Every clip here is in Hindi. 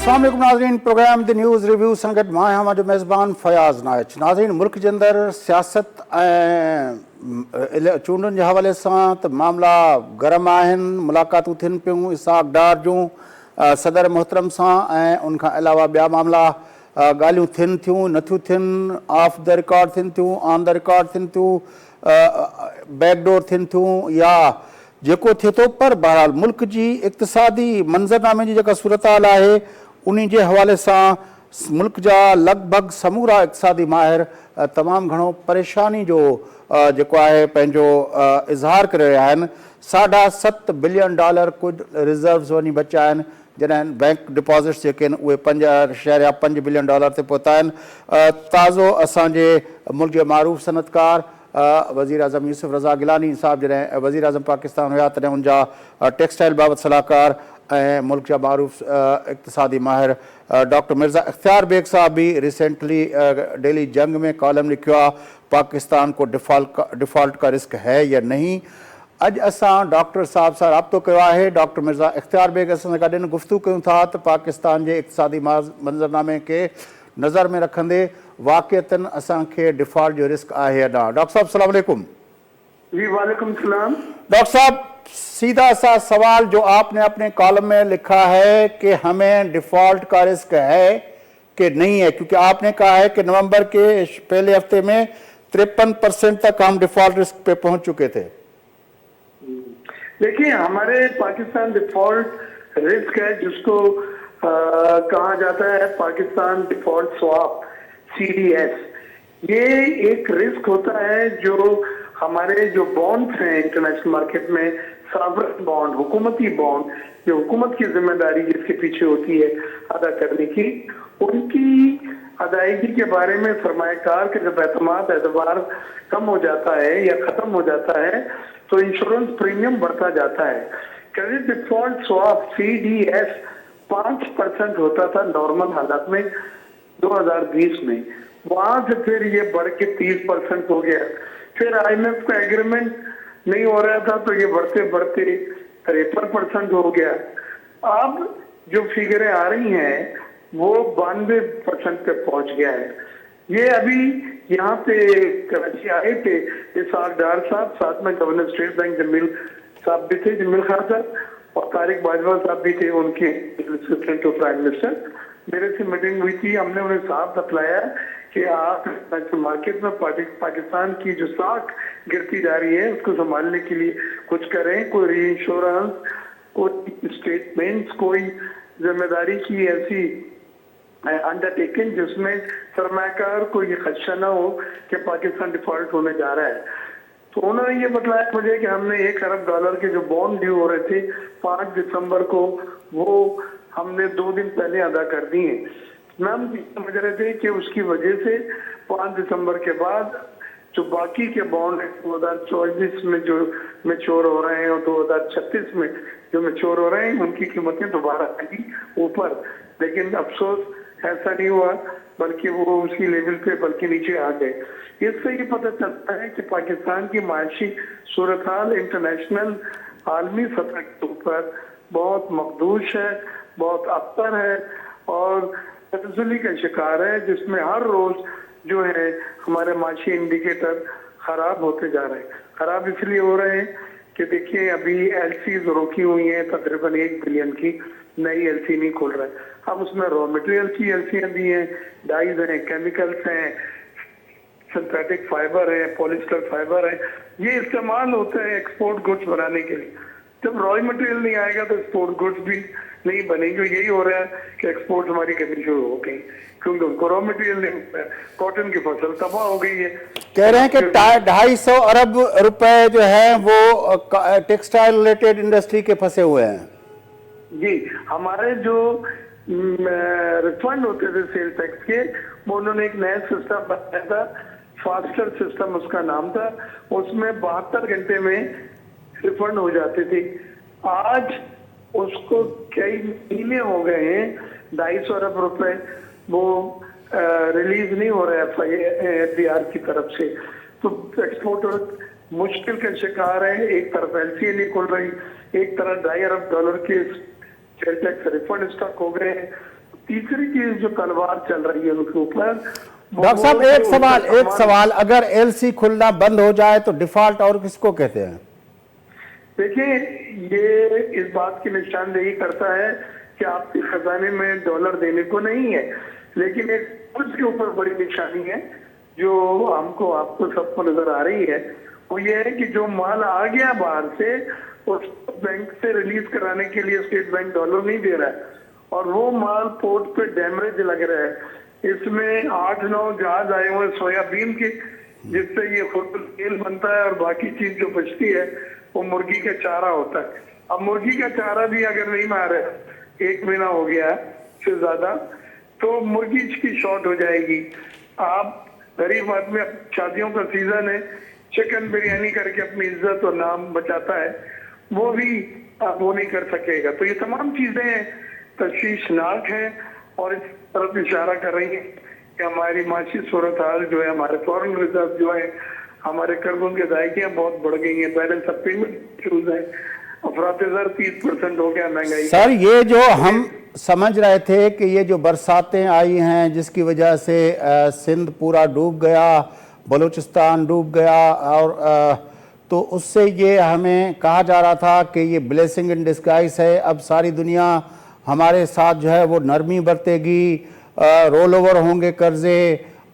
अस्सलाम वालेकुम नाज़रीन, प्रोग्राम द न्यूज़ रिव्यू संगत मां आहियां जो मेज़बान फयाज़ नाइच। नाज़रीन, मुल्क के अंदर सियासत चूंडुनि के हवाले से तो मामला गरम आहिनि। मुलाक़ातूं थियनि पियूं इसाक डार जूं सदर मोहतरम से, उनका अलावा ॿिया मामला ॻाल्हियूं थियनि थियूं नथियूं थियनि, ऑफ द रिकॉर्ड थियनि थियूं, ऑन द रिकॉर्ड थियनि थियूं, बैकडोर थियनि थियूं या जेको थिए थो। पर बहरहाल मुल्क जी इक़्तिसादी मंज़रनामे जी जेका सूरत हाल आहे उन जे हवाले सां मुल्क जा लॻभॻि समूरा इक़्तिसादी माहिर तमामु घणो परेशानी जो जेको आहे पंहिंजो इज़हार करे रहिया आहिनि। $7.5 बिलियन कुझु रिज़र्व्स वञी बचिया आहिनि, जॾहिं बैंक डिपॉज़िट्स जेके आहिनि उहे $5.5 बिलियन ते पहुता आहिनि। ताज़ो असांजे मुल्क जे मारूफ़ सनतकार वज़ीर आज़म यूसुफ रज़ा गिलानी साहब जॾहिं वज़ीर आज़म पाकिस्तान हुया तॾहिं उनजा टेक्सटाइल बाबति सलाहकार ऐं मुल्क जा मारूफ़ इक़्तिसादी माहिर डॉक्टर मिर्ज़ा इख़्तियार बेग साहब भी रिसेंटली डेली जंग में कॉलम लिखियो आहे, पाकिस्तान को डिफ़ॉल्ट का रिस्क है या नहीं। अॼु असां डॉक्टर साहब सां राब्तो कयो आहे। डॉक्टर मिर्ज़ा इख़्तियार बेग असां सां गॾु गुफ़्तगू कयूं था त पाकिस्तान जे इक़्तिसादी मंज़रनामे खे नज़र में रखंदे वाक़ियतन असांखे डिफ़ॉल्ट जो रिस्क आहे या न। डॉक्टर साहब अस्सलाम वालेकुम। जी वालेकुम सलाम। डॉक्टर साहब, सीधा सा सवाल जो आपने अपने कॉलम में लिखा है कि हमें डिफ़ॉल्ट का रिस्क है कि नहीं है, क्योंकि आपने कहा है कि नवंबर के पहले हफ्ते में 53% तक हम डिफ़ॉल्ट रिस्क पे पहुंच चुके थे। देखिए, हमारे पाकिस्तान डिफ़ॉल्ट रिस्क है जिसको कहा जाता है पाकिस्तान डिफ़ॉल्ट स्वैप CDS। ये एक रिस्क होता है जो हमारे जो बॉन्ड्स हैं इंटरनेशनल मार्केट में, सॉवरेन बॉन्ड, हुकूमती बॉन्ड, जो हुकूमत की जिम्मेदारी जिसके पीछे होती है अदा करने की, उनकी अदायगी के बारे में सरमायाकार के जब एतबार कम हो जाता है या खत्म हो जाता है तो इंश्योरेंस प्रीमियम बढ़ता जाता है। क्रेडिट डिफॉल्ट स्वैप CDS 5% होता था नॉर्मल हालात में 2020 में, वहां से फिर ये बढ़ के 30% हो गया। फिर IMF का एग्रीमेंट नहीं हो रहा था तो ये बढ़ते बढ़ते 53% हो गया। अब जो फिगरें आ रही हैं वो 92% पे पहुंच गया है। ये अभी यहाँ पे कराची आए थे इसाक डार साहब, साथ में गवर्नर स्टेट बैंक जमील साहब भी थे, जमील खान साहब, और तारिक बाजवा साहब भी थे, उनके असिस्टेंट टू प्राइम मिनिस्टर। मेरे से मीटिंग हुई थी, हमने उन्हें साफ बतलाया कि आप मार्केट में पाकिस्तान की जो स्टॉक गिरती जा रही है उसको संभालने के लिए कुछ करें, कोई री इंश्योरेंस, कोई स्टेटमेंट्स, कोई जिम्मेदारी की ऐसी अंडरटेकिंग जिसमें सरमायाकार को ये खदशा ना हो कि पाकिस्तान डिफॉल्ट होने जा रहा है। तो उन्होंने ये बतलाया मुझे कि हमने $1 अरब के जो बॉन्ड ड्यू हो रहे थे 5 दिसंबर को, वो हमने 2 दिन पहले अदा कर दिए। हम समझ रहे थे कि उसकी वजह से 5 दिसंबर के बाद जो बाकी के बॉन्ड 2024 में जो मैच्योर हो रहे हैं और 2036 में जो मैच्योर हो रहे हैं उनकी कीमतें दोबारा आएगी ऊपर, लेकिन अफसोस ऐसा नहीं हुआ, बल्कि वो उसी लेवल पे बल्कि नीचे आ गए। इससे ये पता चलता है कि पाकिस्तान की माशी सूरत हाल इंटरनेशनल आलमी सतह के ऊपर बहुत मखदूश है, बहुत अबतर है और तसल्ली का शिकार है, जिसमें हर रोज जो है हमारे माशी इंडिकेटर खराब होते जा रहे हैं। खराब इसलिए हो रहे हैं कि देखिए अभी LCs रोकी हुई हैं, तकरीबन 1 बिलियन की नई LC नहीं खोल रहे। हम उसमें रॉ मटेरियल की LCs दी हैं, डाइज हैं, केमिकल्स हैं, सिंथेटिक फाइबर है, पॉलिस्टर फाइबर है, ये इस्तेमाल होते हैं एक्सपोर्ट गुड्स बनाने के लिए। जब रॉ मटेरियल नहीं आएगा तो एक्सपोर्ट गुड्स भी नहीं बनेंगे। यही हो रहा है कि एक्सपोर्ट हमारी कमी शुरू हो गई क्योंकि उनको रॉ मटेरियल नहीं, कॉटन की फसल तबाह हो गई है। कह रहे हैं कि 250 अरब रुपए जो है वो टेक्सटाइल रिलेटेड इंडस्ट्री के फंसे हुए हैं। जी, हमारे जो रिफंड होते थे सेल टैक्स के, वो उन्होंने एक नया सिस्टम बनाया था, फास्टर सिस्टम उसका नाम था, उसमें 72 घंटे में रिफंड हो जाते थे। आज उसको कई महीने हो गए हैं, 250 अरब रुपए वो रिलीज नहीं हो रहा है FBR की तरफ से। तो एक्सपोर्टर मुश्किल का शिकार है। एक तरफ LCA नहीं खुल रही, एक तरफ $2.5 अरब के सेल टैक्स रिफंड स्टॉक हो गए हैं। तीसरी चीज जो तलवार चल रही है उनके ऊपर, डॉक्टर साहब एक सवाल, अगर एलसी खुलना बंद हो जाए तो डिफॉल्ट और किसको कहते हैं? देखिए, ये इस बात की निशानदेही करता है कि आपके खजाने में डॉलर देने को नहीं है, लेकिन एक कुछ के ऊपर बड़ी निशानी है जो हमको आपको सबको नजर आ रही है। वो ये है कि जो माल आ गया बाहर से, उसको बैंक से रिलीज कराने के लिए स्टेट बैंक डॉलर नहीं दे रहा है, और वो माल पोर्ट पे डैमरेज लग रहा है। इसमें 8-9 जहाज आए हुए सोयाबीन के, जिससे ये खुद तेल बनता है, और बाकी चीज जो बचती है वो मुर्गी का चारा होता है। अब मुर्गी का चारा भी अगर नहीं मारे, 1 महीना हो गया से ज्यादा, तो मुर्गी की शॉर्ट हो जाएगी। आप गरीब आदमी, शादियों का सीजन है, चिकन बिरयानी करके अपनी इज्जत और नाम बचाता है, वो भी आप वो नहीं कर सकेगा। तो ये तमाम चीजें तशवीशनाक हैं और इस तरफ इशारा कर रही है कि हमारी माशी सूरत हाल जो है, हमारे फॉरेन रिजर्व जो है, हमारे कर्जों की अदायगियां बहुत बढ़ गई हैं, बैलेंस ऑफ पेमेंट इश्यूज है, अफरातज़र 30% हो गया महंगाई। सर, ये जो हम समझ रहे थे कि ये जो बरसातें आई हैं जिसकी वजह से सिंध पूरा डूब गया, बलूचिस्तान डूब गया, और तो उससे ये हमें कहा जा रहा था कि ये ब्लेसिंग इन डिस्गाइज है, अब सारी दुनिया हमारे साथ जो है वो नरमी बरतेगी, रोल ओवर होंगे कर्जे,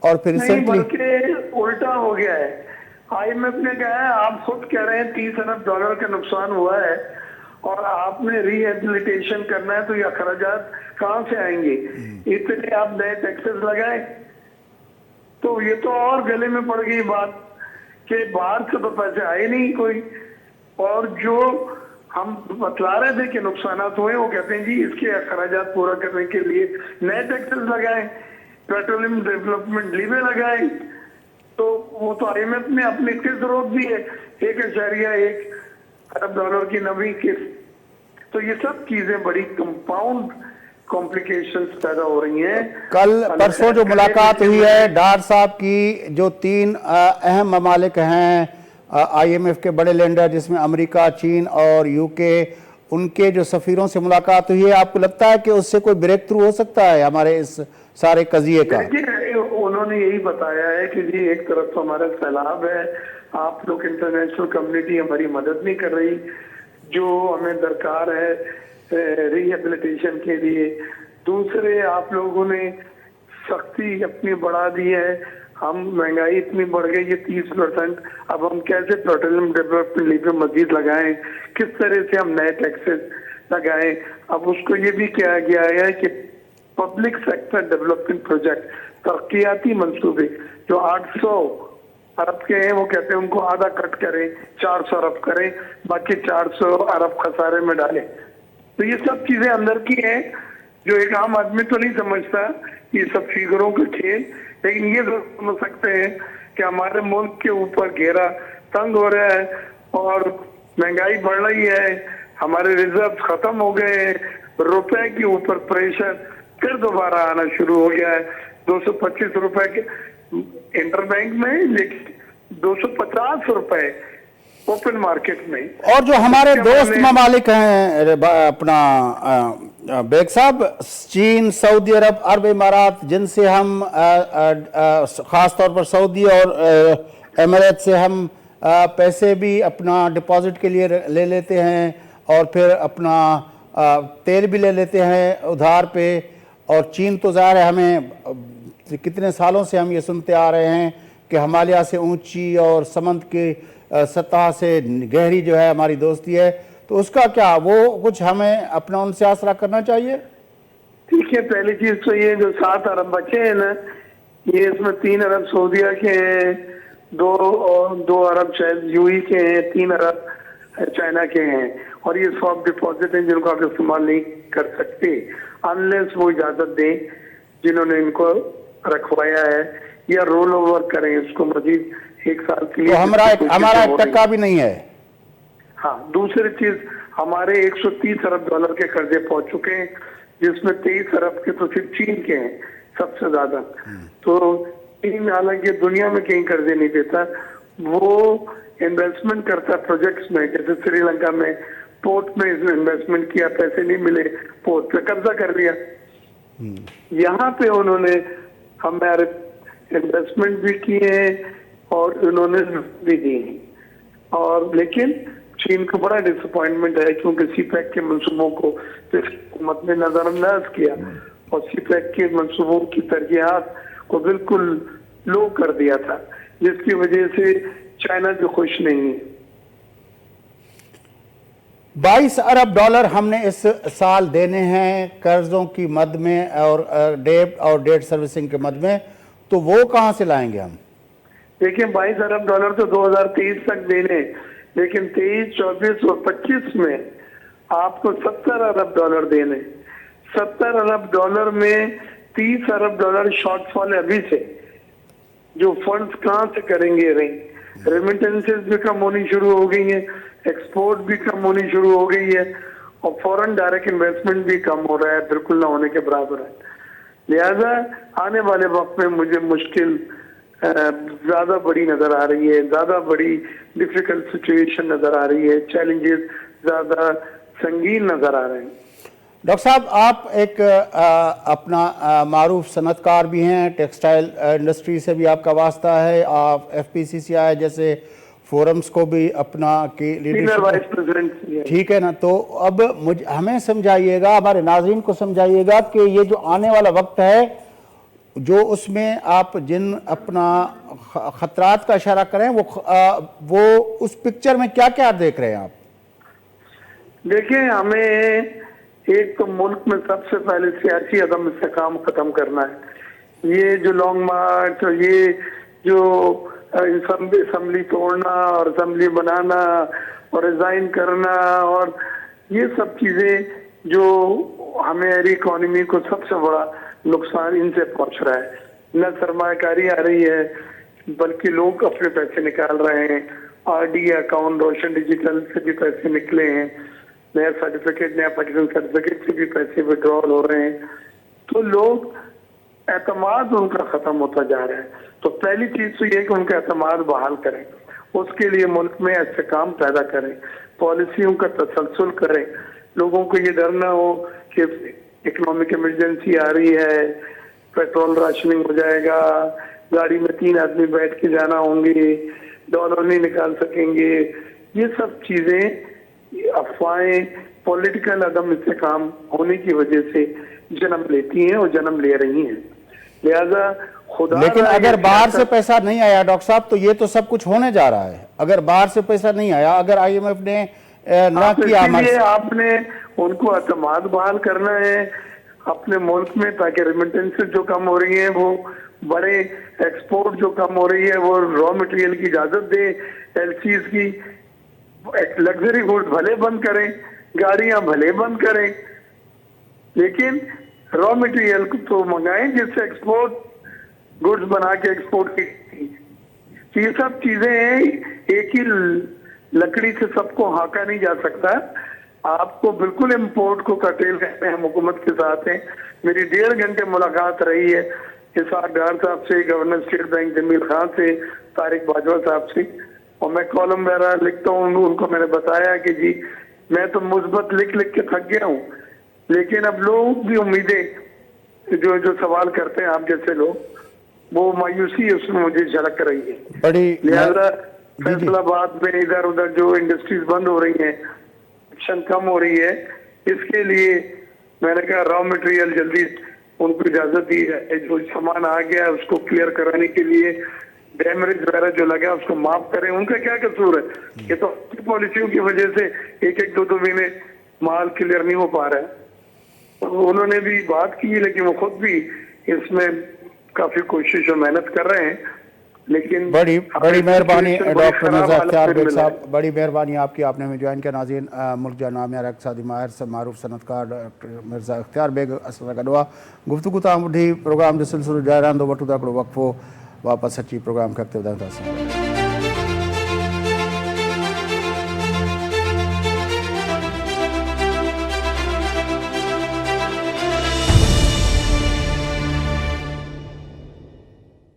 और फिर नहीं, रिसेंटली बल्कि उल्टा हो गया है। IMF ने कहा है, आप खुद कह रहे हैं 30 अरब डॉलर का नुकसान हुआ है और आपने रिहेबिलिटेशन करना है, तो ये अखराजात कहाँ से आएंगे? इतने आप नए टैक्सेस लगाए, तो ये तो और गले में पड़ गई बात कि बाहर से तो पैसे आए नहीं कोई, और जो हम बतला रहे थे कि नुकसान हुए, वो कहते हैं जी इसके अखराजात पूरा करने के लिए नए टैक्सेस लगाए, पेट्रोलियम डेवलपमेंट लीवे लगाए। तो वो तो IMF ने अपनी किस्त रोक दी है, 1.1 अरब डॉलर की नवी किस्त। तो ये सब चीजें बड़ी कंपाउंड कॉम्प्लिकेशंस पैदा हो रही हैं। कल परसों जो मुलाकात हुई है डार साहब की, जो 3 अहम ममालिक हैं IMF के बड़े लेंडर, जिसमें अमेरिका, चीन और UK, उनके जो सफीरों से मुलाकात हुई है, आपको लगता है कि उससे कोई ब्रेक थ्रू हो सकता है हमारे इस सारे कजिए का? उन्होंने यही बताया है कि जी एक तरफ तो हमारा सैलाब है, आप लोग इंटरनेशनल कम्युनिटी हमारी मदद नहीं कर रही जो हमें दरकार है रिहेबिलिटेशन के लिए। दूसरे, आप लोगों ने सख्ती अपनी बढ़ा दी है, हम महंगाई इतनी बढ़ गई है 30%, अब हम कैसे पेट्रोलियम डेवलपमेंट लीवे मजीद लगाएं, किस तरह से हम नए टैक्सेस लगाएं। अब उसको ये भी किया गया है कि पब्लिक सेक्टर डेवलपमेंट प्रोजेक्ट, तरक्याती मंसूबे जो 800 अरब के हैं, वो कहते हैं उनको आधा कट करें, 400 अरब करें, बाकी 400 अरब खसारे में डालें। तो ये सब चीजें अंदर की हैं जो एक आम आदमी तो नहीं समझता, ये सब फिगरों का खेल। लेकिन ये समझ सकते हैं कि हमारे मुल्क के ऊपर घेरा तंग हो रहा है और महंगाई बढ़ रही है, हमारे रिजर्व खत्म हो गए हैं, रुपए के ऊपर प्रेशर फिर दोबारा आना शुरू हो गया है। 225 रुपए के इंटरबैंक में, लेकिन 250 रुपए ओपन मार्केट में। और जो हमारे दोस्त ममालिक हैं अपना बेग साहब, चीन, सऊदी अरब, अरब इमारात, जिनसे हम ख़ास तौर पर सऊदी और एमिरेट से हम पैसे भी अपना डिपॉजिट के लिए ले लेते हैं, और फिर अपना तेल भी ले लेते हैं उधार पे। और चीन तो ज़ाहिर है, हमें कितने सालों से हम ये सुनते आ रहे हैं कि हिमालय से ऊंची और समंद की सतह से गहरी जो है हमारी दोस्ती है, तो उसका क्या, वो कुछ हमें अपना उनसे आसरा करना चाहिए? ठीक है, पहली चीज तो ये जो 7 अरब बचे हैं ना, ये इसमें 3 अरब सऊदीया के हैं, 2 अरब शायद UAE के हैं, 3 अरब चाइना के हैं, और ये सॉफ्ट डिपॉजिट हैं जिनको आप इस्तेमाल नहीं कर सकते अनलेस वो इजाजत दें जिन्होंने इनको रखवाया है, या रोल ओवर करें इसको मजीद 1 साल के लिए। तो हमारा 1 टका भी नहीं है। हाँ, दूसरी चीज, हमारे 130 अरब डॉलर के कर्जे पहुंच चुके हैं, जिसमें 23 अरब के तो सिर्फ चीन के हैं सबसे ज्यादा। तो चीन हालांकि दुनिया में कहीं कर्जे नहीं देता, वो इन्वेस्टमेंट करता है प्रोजेक्ट्स में, जैसे श्रीलंका में पोर्ट में इन्वेस्टमेंट किया, पैसे नहीं मिले, पोर्ट पे कब्जा कर लिया। यहाँ पे उन्होंने हमारे इन्वेस्टमेंट भी किए हैं और उन्होंने भी दी हैं। और लेकिन चीन को बड़ा डिसअपॉइंटमेंट है क्योंकि सीपैक के मंसूबों को हुकूमत ने नजरअंदाज किया और सीपैक के मंसूबों की तरजीहात को बिल्कुल लो कर दिया था, जिसकी वजह से चाइना जो खुश नहीं है। 22 अरब डॉलर हमने इस साल देने हैं कर्जों की मद में और डेट सर्विसिंग के मद में, तो वो कहां से लाएंगे हम? देखिए 22 अरब डॉलर तो 2023 तक देने, लेकिन 23, 24 और 25 में आपको 70 अरब डॉलर देने। 70 अरब डॉलर में 30 अरब डॉलर शॉर्टफॉल है अभी से, जो फंड्स कहां से करेंगे रेमिटेंसेस भी कम होनी शुरू हो गई है, एक्सपोर्ट भी कम होनी शुरू हो गई है और फॉरेन डायरेक्ट इन्वेस्टमेंट भी कम हो रहा है, बिल्कुल ना होने के बराबर है। लिहाजा आने वाले वक्त में मुझे मुश्किल ज्यादा बड़ी नजर आ रही है, ज्यादा बड़ी डिफिकल्ट सिचुएशन नजर आ रही है, चैलेंजेस ज्यादा संगीन नजर आ रहे हैं। डॉक्टर साहब, आप एक अपना मारूफ सनतकार भी हैं, टेक्सटाइल इंडस्ट्री से भी आपका वास्ता है, आप FPCCI जैसे फोरम्स को भी अपना की लीडरशिप, ठीक है ना? तो अब हमें समझाइएगा, हमारे नाज़रीन को समझाइएगा कि ये जो आने वाला वक्त है, जो उसमें आप जिन अपना खतरात का इशारा करें, वो उस पिक्चर में क्या क्या देख रहे हैं आप? देखिए, हमें एक तो मुल्क में सबसे पहले सियासी अदम इस्तेकाम खत्म करना है। ये जो लॉन्ग मार्च और ये जो असम्बली तोड़ना और असम्बली बनाना और रिजाइन करना और ये सब चीजें जो हमारी इकोनॉमी को सबसे बड़ा नुकसान इनसे पहुंच रहा है। न सरमायाकारी आ रही है, बल्कि लोग अपने पैसे निकाल रहे हैं। RD अकाउंट, रोशन डिजिटल से भी पैसे निकले हैं, नया सर्टिफिकेट, नया पाकिस्तान सर्टिफिकेट से भी पैसे विड्रॉल हो रहे हैं। तो लोग एतमाद उनका खत्म होता जा रहा है। तो पहली चीज तो ये कि उनका एतमाद बहाल करें, उसके लिए मुल्क में ऐसे काम पैदा करें, पॉलिसियों का तसलसल करें, लोगों को ये डर ना हो कि इकोनॉमिक इमरजेंसी आ रही है, पेट्रोल राशनिंग हो जाएगा, गाड़ी में 3 आदमी बैठ के जाना होंगे, डॉलर नहीं निकाल सकेंगे। ये सब चीजें अफवाहें पॉलिटिकल अदम इस्तेकाम होने की वजह से जन्म लेती हैं और जन्म ले रही हैं। लिहाजा खुदा, लेकिन अगर बाहर से पैसा नहीं आया डॉक्टर साहब, तो ये तो सब कुछ होने जा रहा है। अगर बाहर से पैसा नहीं आया, अगर IMF ने ना किया, आपने उनको एतमाद बहाल करना है अपने मुल्क में, ताकि रेमिटेंसेस जो कम हो रही हैं वो बड़े, एक्सपोर्ट जो कम हो रही है वो रॉ मटेरियल की इजाजत दे, LCs की, लग्जरी गुड्स भले बंद करें, गाड़ियां भले बंद करें, लेकिन रॉ मटेरियल को तो मंगाएं जिससे एक्सपोर्ट गुड्स बना के एक्सपोर्ट की। ये सब चीजें हैं, एक ही लकड़ी से सबको हाँका नहीं जा सकता। आपको बिल्कुल इम्पोर्ट को कर्टेल करते हैं, हुकूमत के साथ हैं। मेरी 1.5 घंटे मुलाकात रही है इसाक डार साहब से, governor state bank Jamil Khan से, तारिक बाजवा साहब से, और मैं कॉलम वगैरह लिखता हूँ। उनको मैंने बताया कि जी मैं तो मुस्बत लिख लिख के थक गया हूँ, लेकिन अब लोग भी उम्मीदें जो सवाल करते हैं आप जैसे लोग, वो मायूसी उसमें मुझे झलक रही है। बड़ी लिहाजा फैसलाबाद में इधर उधर जो इंडस्ट्रीज बंद हो रही हैं, एक्शन कम हो रही है, इसके लिए मैंने कहा रॉ मटेरियल जल्दी उनको इजाजत दी है, जो सामान आ गया है उसको क्लियर कराने के लिए डैमेज वगैरह जो लगा उसको माफ करें। उनका क्या कसूर है? ये तो पॉलिसियों की वजह से 1-1, 2-2 महीने माल क्लियर नहीं हो पा रहा है। तो उन्होंने भी बात की, लेकिन वो खुद भी इसमें काफी कोशिश और मेहनत कर रहे हैं। लेकिन बड़ी मेहरबानी डॉक्टर मिर्जा इख्तियार बेग साहब, बड़ी मेहरबानी आपकी, आपने हमें ज्वाइन किया। नाज़रीन, मुल्क जानामिया इक़्तिसादी माहिर से मारूफ सनतकार डॉक्टर मिर्जा इख्तियार बेग असल गडवा गुफ्तगू ताम बुढ़ी प्रोग्राम जो सिलसिलो जारी रहंदो। वठूं था हिकिड़ो वक़्फ़ो, वापसि अची प्रोग्राम खे अॻिते वधायूं था।